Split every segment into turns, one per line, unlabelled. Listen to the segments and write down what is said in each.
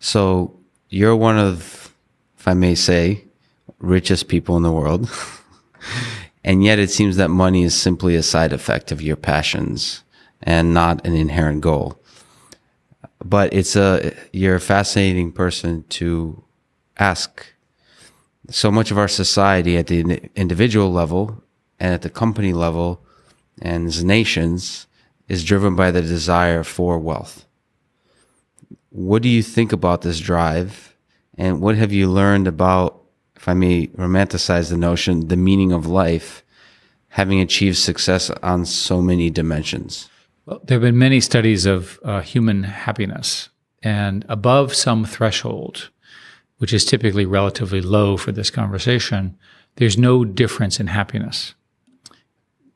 So you're one of, if I may say, richest people in the world. And yet it seems that money is simply a side effect of your passions and not an inherent goal. But you're a fascinating person to ask. So much of our society at the individual level and at the company level and as nations is driven by the desire for wealth. What do you think about this drive? And what have you learned about, if I may romanticize the notion, the meaning of life, having achieved success on so many dimensions?
Well, there have been many studies of human happiness, and above some threshold, which is typically relatively low for this conversation, there's no difference in happiness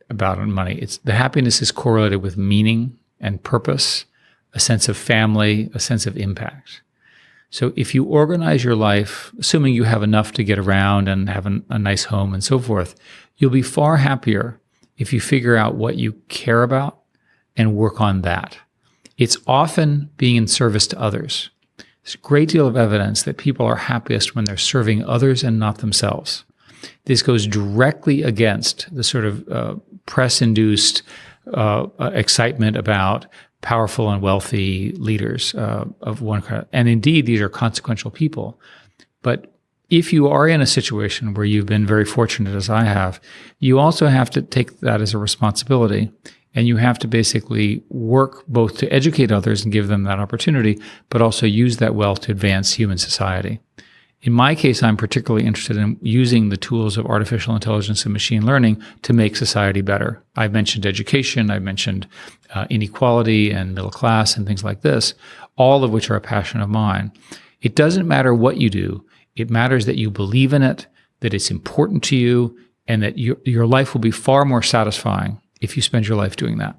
about money. The happiness is correlated with meaning and purpose, a sense of family, a sense of impact. So if you organize your life, assuming you have enough to get around and have a nice home and so forth, you'll be far happier if you figure out what you care about and work on that. It's often being in service to others. There's a great deal of evidence that people are happiest when they're serving others and not themselves. This goes directly against the sort of press-induced excitement about powerful and wealthy leaders of one kind. And indeed, these are consequential people. But if you are in a situation where you've been very fortunate, as I have, you also have to take that as a responsibility. And you have to basically work both to educate others and give them that opportunity, but also use that wealth to advance human society. In my case, I'm particularly interested in using the tools of artificial intelligence and machine learning to make society better. I've mentioned education, I've mentioned inequality and middle class and things like this, all of which are a passion of mine. It doesn't matter what you do. It matters that you believe in it, that it's important to you, and that your life will be far more satisfying if you spend your life doing that.